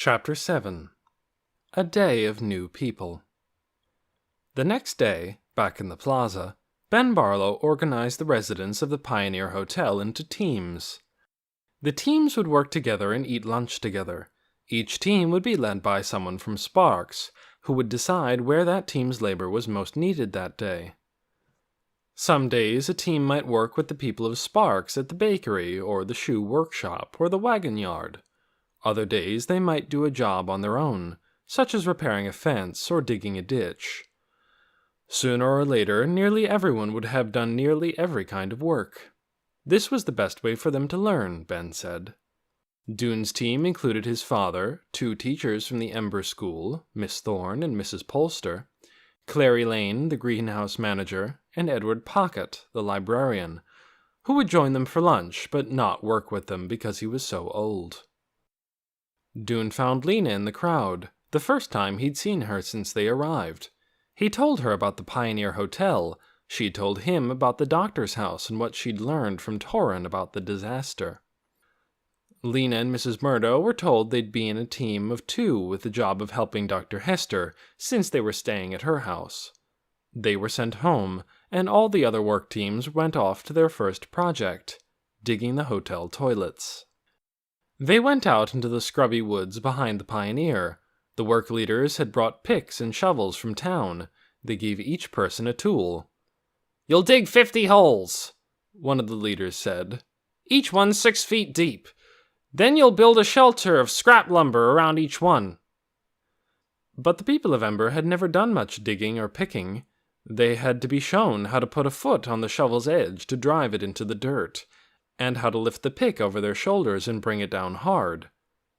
Chapter 7. A Day of New People. The next day, back in the plaza, Ben Barlow organized the residents of the Pioneer Hotel into teams. The teams would work together and eat lunch together. Each team would be led by someone from Sparks, who would decide where that team's labor was most needed that day. Some days a team might work with the people of Sparks at the bakery or the shoe workshop or the wagon yard. Other days they might do a job on their own, such as repairing a fence or digging a ditch. Sooner or later, nearly everyone would have done nearly every kind of work. This was the best way for them to learn, Ben said. Dune's team included his father, 2 teachers from the Ember school, Miss Thorne and Mrs. Polster, Clary Lane, the greenhouse manager, and Edward Pocket, the librarian, who would join them for lunch but not work with them because he was so old. Dune found Lena in the crowd, the first time he'd seen her since they arrived. He told her about the Pioneer Hotel. She told him about the doctor's house and what she'd learned from Torrin about the disaster. Lena and Mrs. Murdo were told they'd be in a team of 2 with the job of helping Dr. Hester, since they were staying at her house. They were sent home, and all the other work teams went off to their first project, digging the hotel toilets. They went out into the scrubby woods behind the Pioneer. The work leaders had brought picks and shovels from town. They gave each person a tool. "You'll dig 50 holes," one of the leaders said. "Each one 6 feet deep. Then you'll build a shelter of scrap lumber around each one." But the people of Ember had never done much digging or picking. They had to be shown how to put a foot on the shovel's edge to drive it into the dirt, and how to lift the pick over their shoulders and bring it down hard.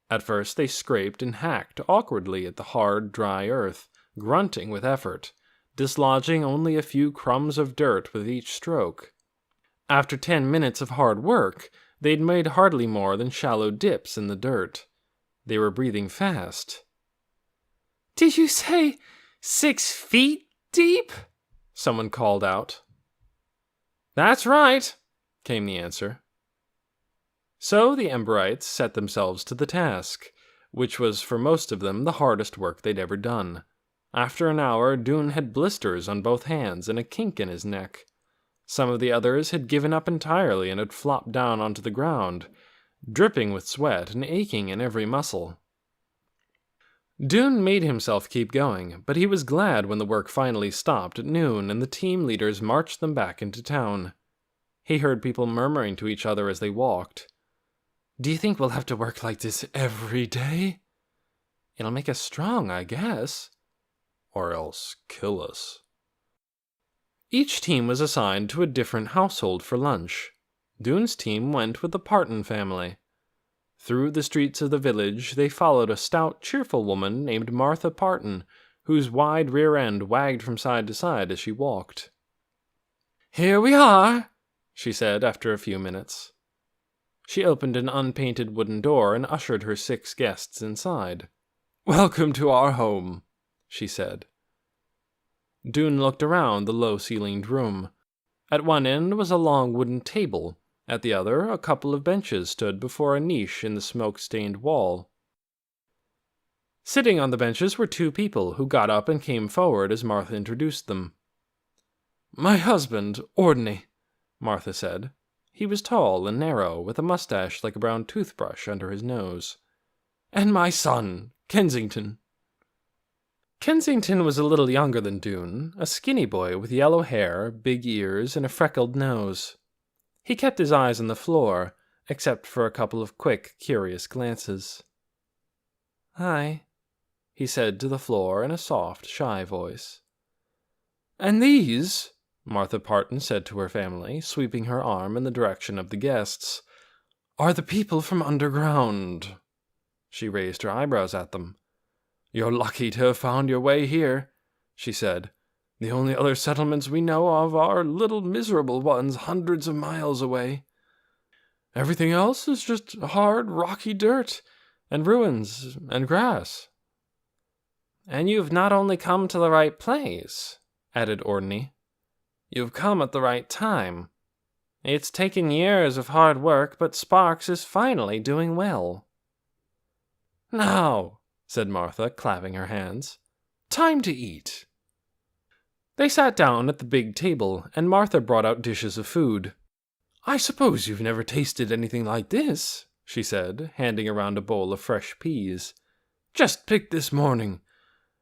At first they scraped and hacked awkwardly at the hard, dry earth, grunting with effort, dislodging only a few crumbs of dirt with each stroke. After 10 minutes of hard work, they'd made hardly more than shallow dips in the dirt. They were breathing fast. "Did you say 6 feet deep?" someone called out. "That's right," came the answer. So the Emberites set themselves to the task, which was for most of them the hardest work they'd ever done. After an hour, Dune had blisters on both hands and a kink in his neck. Some of the others had given up entirely and had flopped down onto the ground, dripping with sweat and aching in every muscle. Dune made himself keep going, but he was glad when the work finally stopped at noon and the team leaders marched them back into town. He heard people murmuring to each other as they walked. "Do you think we'll have to work like this every day?" "It'll make us strong, I guess." "Or else kill us." Each team was assigned to a different household for lunch. Dune's team went with the Parton family. Through the streets of the village, they followed a stout, cheerful woman named Martha Parton, whose wide rear end wagged from side to side as she walked. "Here we are," she said after a few minutes. She opened an unpainted wooden door and ushered her 6 guests inside. "Welcome to our home," she said. Dune looked around the low-ceilinged room. At one end was a long wooden table. At the other, a couple of benches stood before a niche in the smoke-stained wall. Sitting on the benches were 2 people who got up and came forward as Martha introduced them. "My husband, Ordney," Martha said. He was tall and narrow, with a mustache like a brown toothbrush under his nose. "And my son, Kensington." Kensington was a little younger than Dune, a skinny boy with yellow hair, big ears, and a freckled nose. He kept his eyes on the floor, except for a couple of quick, curious glances. "Hi," he said to the floor in a soft, shy voice. "And these," Martha Parton said to her family, sweeping her arm in the direction of the guests, "are the people from underground." She raised her eyebrows at them. "You're lucky to have found your way here," she said. "The only other settlements we know of are little miserable ones hundreds of miles away. Everything else is just hard, rocky dirt, and ruins, and grass." "And you've not only come to the right place," added Ordney. "You've come at the right time. It's taken years of hard work, but Sparks is finally doing well." "Now," said Martha, clapping her hands. "Time to eat." They sat down at the big table, and Martha brought out dishes of food. "I suppose you've never tasted anything like this," she said, handing around a bowl of fresh peas. "Just picked this morning.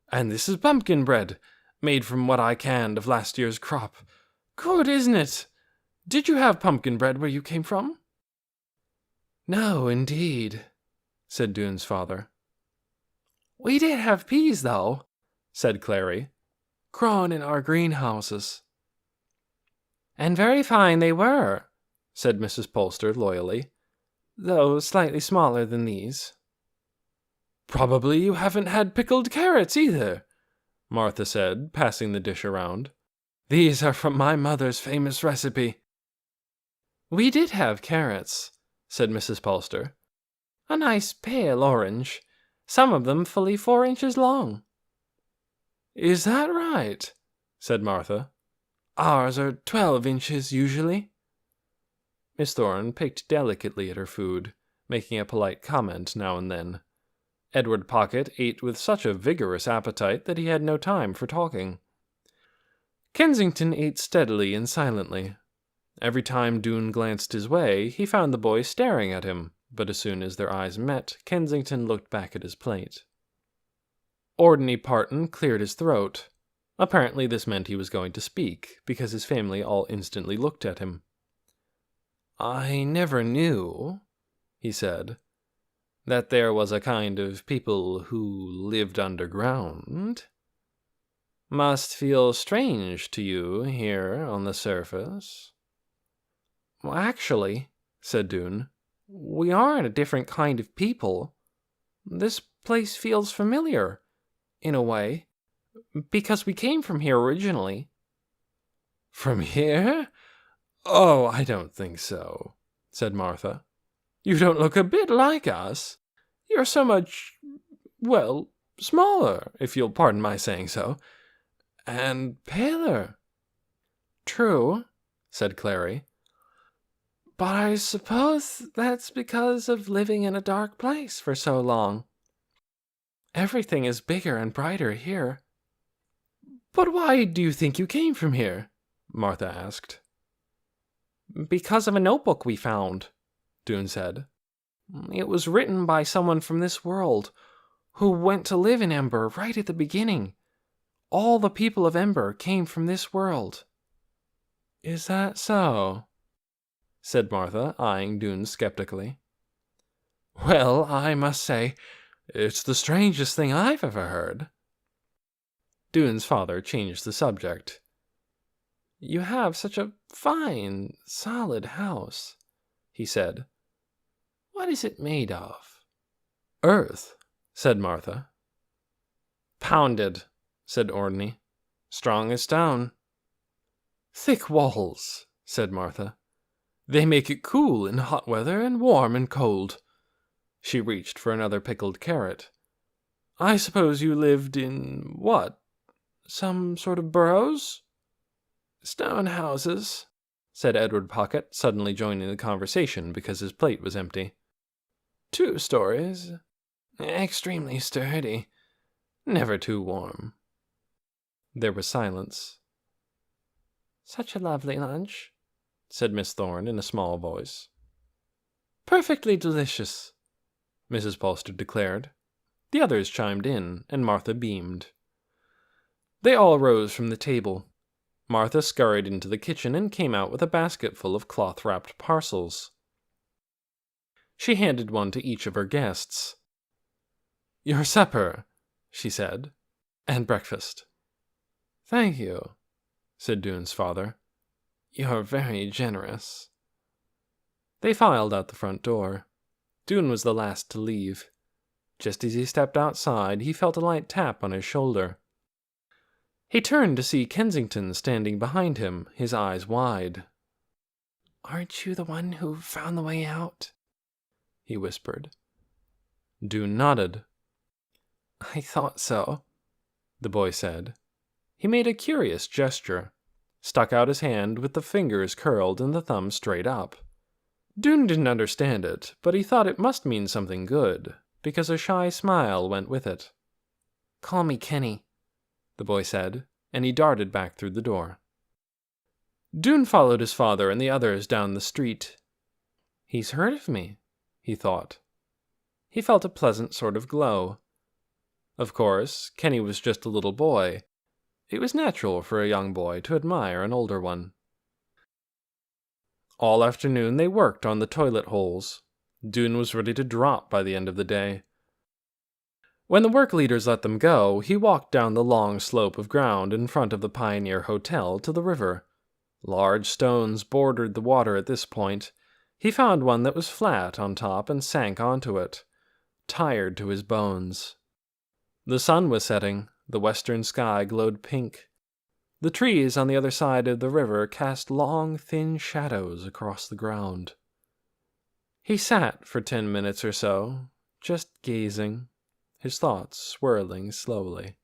And this is pumpkin bread, made from what I canned of last year's crop. Good, isn't it? Did you have pumpkin bread where you came from?" "No, indeed," said Dune's father. "We did have peas, though," said Clary, "grown in our greenhouses." "And very fine they were," said Mrs. Polster loyally, "though slightly smaller than these." "Probably you haven't had pickled carrots either," Martha said, passing the dish around. "These are from my mother's famous recipe." "We did have carrots," said Mrs. Polster. "A nice pale orange, some of them fully 4 inches long." "Is that right?" said Martha. "Ours are 12 inches usually." Miss Thorne picked delicately at her food, making a polite comment now and then. Edward Pocket ate with such a vigorous appetite that he had no time for talking. Kensington ate steadily and silently. Every time Dune glanced his way, he found the boy staring at him, but as soon as their eyes met, Kensington looked back at his plate. Ordinary Parton cleared his throat. Apparently this meant he was going to speak, because his family all instantly looked at him. "I never knew," he said, "that there was a kind of people who lived underground. Must feel strange to you here on the surface." "Well, actually," said Dune, "we aren't a different kind of people. This place feels familiar, in a way, because we came from here originally." "From here? Oh, I don't think so," said Martha. "You don't look a bit like us. You're so much, well, smaller, if you'll pardon my saying so, and paler." "True," said Clary. "But I suppose that's because of living in a dark place for so long. Everything is bigger and brighter here." "But why do you think you came from here?" Martha asked. "Because of a notebook we found," Dune said. "It was written by someone from this world, who went to live in Ember right at the beginning. All the people of Ember came from this world." "Is that so?" said Martha, eyeing Dune skeptically. "Well, I must say, it's the strangest thing I've ever heard." Dune's father changed the subject. "You have such a fine, solid house," he said. "What is it made of?" "Earth," said Martha. "Pounded," said Ordney. "Strong as stone." "Thick walls," said Martha. "They make it cool in hot weather and warm in cold." She reached for another pickled carrot. "I suppose you lived in, what, some sort of burrows?" "Stone houses," said Edward Pocket, suddenly joining the conversation because his plate was empty. "2 stories. Extremely sturdy. Never too warm." There was silence. "Such a lovely lunch," said Miss Thorne in a small voice. "Perfectly delicious," Mrs. Polster declared. The others chimed in, and Martha beamed. They all rose from the table. Martha scurried into the kitchen and came out with a basket full of cloth-wrapped parcels. She handed one to each of her guests. "Your supper," she said, "and breakfast." "Thank you," said Dune's father. "You're very generous." They filed out the front door. Dune was the last to leave. Just as he stepped outside, he felt a light tap on his shoulder. He turned to see Kensington standing behind him, his eyes wide. "Aren't you the one who found the way out?" he whispered. Dune nodded. "I thought so," the boy said. He made a curious gesture, stuck out his hand with the fingers curled and the thumb straight up. Dune didn't understand it, but he thought it must mean something good, because a shy smile went with it. "Call me Kenny," the boy said, and he darted back through the door. Dune followed his father and the others down the street. "He's heard of me," he thought. He felt a pleasant sort of glow. Of course, Kenny was just a little boy. It was natural for a young boy to admire an older one. All afternoon they worked on the toilet holes. Dune was ready to drop by the end of the day. When the work leaders let them go, he walked down the long slope of ground in front of the Pioneer Hotel to the river. Large stones bordered the water at this point. He found one that was flat on top and sank onto it, tired to his bones. The sun was setting. The western sky glowed pink. The trees on the other side of the river cast long, thin shadows across the ground. He sat for 10 minutes or so, just gazing, his thoughts swirling slowly.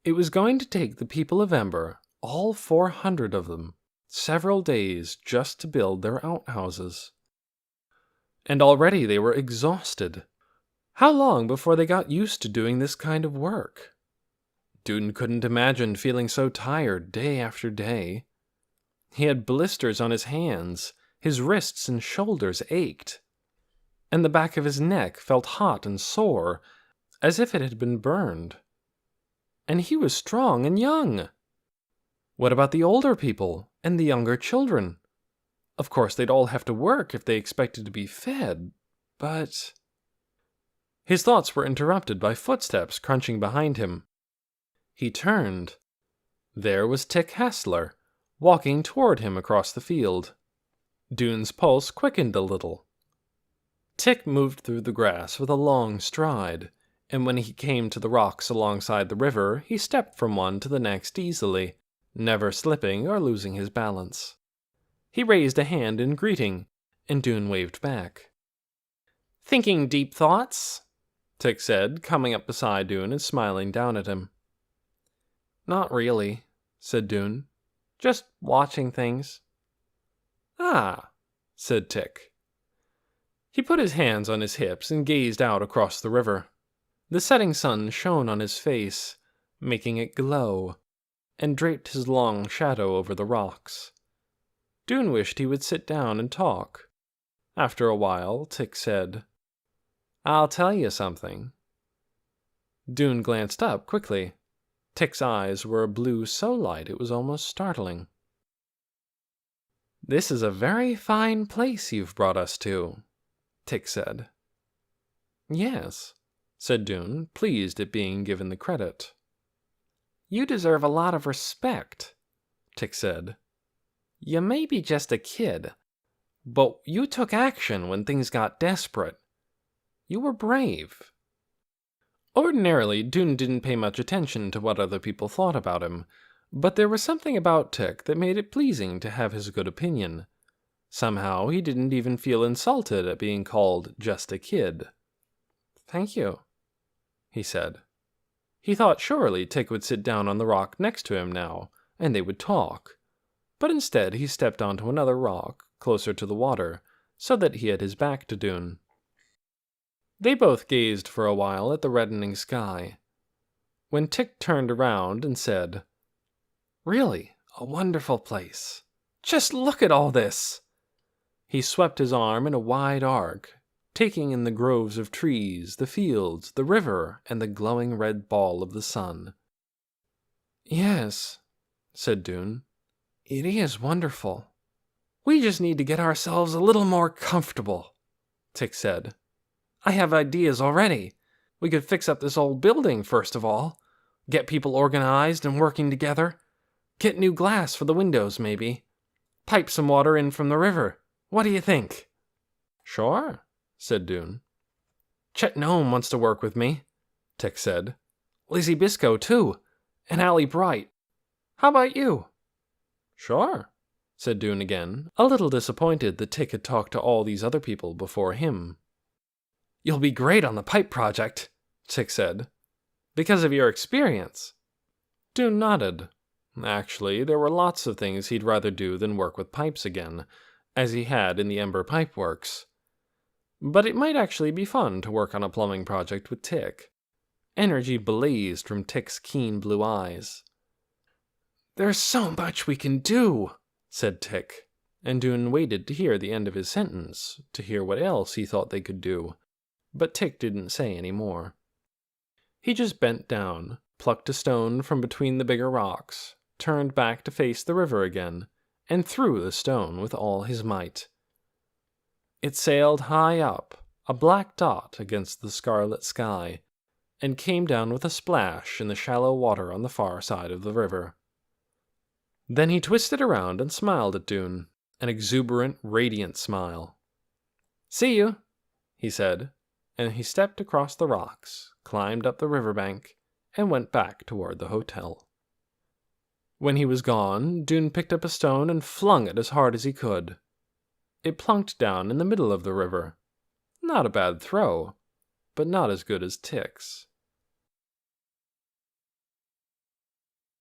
It was going to take the people of Ember, all 400 of them, several days just to build their outhouses. And already they were exhausted. How long before they got used to doing this kind of work? Dune couldn't imagine feeling so tired day after day. He had blisters on his hands, his wrists and shoulders ached, and the back of his neck felt hot and sore, as if it had been burned. And he was strong and young. What about the older people and the younger children? Of course, they'd all have to work if they expected to be fed, but... His thoughts were interrupted by footsteps crunching behind him. He turned. There was Tick Hassler, walking toward him across the field. Dune's pulse quickened a little. Tick moved through the grass with a long stride, and when he came to the rocks alongside the river, he stepped from one to the next easily, never slipping or losing his balance. He raised a hand in greeting, and Dune waved back. "Thinking deep thoughts?" Tick said, coming up beside Dune and smiling down at him. "Not really," said Dune. "Just watching things." "Ah," said Tick. He put his hands on his hips and gazed out across the river. The setting sun shone on his face, making it glow, and draped his long shadow over the rocks. Dune wished he would sit down and talk. After a while, Tick said, "I'll tell you something." Dune glanced up quickly. Tick's eyes were a blue so light it was almost startling. "This is a very fine place you've brought us to," Tick said. "Yes," said Dune, pleased at being given the credit. "You deserve a lot of respect," Tick said. "You may be just a kid, but you took action when things got desperate. You were brave." Ordinarily, Dune didn't pay much attention to what other people thought about him, but there was something about Tick that made it pleasing to have his good opinion. Somehow, he didn't even feel insulted at being called just a kid. "Thank you," he said. He thought surely Tick would sit down on the rock next to him now, and they would talk. But instead, he stepped onto another rock, closer to the water, so that he had his back to Dune. They both gazed for a while at the reddening sky. When Tick turned around and said, "Really, a wonderful place. Just look at all this!" He swept his arm in a wide arc, taking in the groves of trees, the fields, the river, and the glowing red ball of the sun. "Yes," said Dune, "it is wonderful. We just need to get ourselves a little more comfortable," Tick said. "I have ideas already. We could fix up this old building first of all, get people organized and working together, get new glass for the windows maybe, pipe some water in from the river. What do you think?" "Sure," said Dune. "Chet Nome wants to work with me," Tick said. "Lizzie Biscoe, too, and Allie Bright. How about you?" "Sure," said Dune again, a little disappointed that Tick had talked to all these other people before him. "You'll be great on the pipe project," Tick said, "because of your experience." Dune nodded. Actually, there were lots of things he'd rather do than work with pipes again, as he had in the Ember Pipe Works. but it might actually be fun to work on a plumbing project with Tick. Energy blazed from Tick's keen blue eyes. "There's so much we can do," said Tick, and Dune waited to hear the end of his sentence, to hear what else he thought they could do, but Tick didn't say any more. He just bent down, plucked a stone from between the bigger rocks, turned back to face the river again, and threw the stone with all his might. It sailed high up, a black dot against the scarlet sky, and came down with a splash in the shallow water on the far side of the river. Then he twisted around and smiled at Dune, an exuberant, radiant smile. "See you," he said, and he stepped across the rocks, climbed up the riverbank, and went back toward the hotel. When he was gone, Dune picked up a stone and flung it as hard as he could. It plunked down in the middle of the river. Not a bad throw, but not as good as Tick's.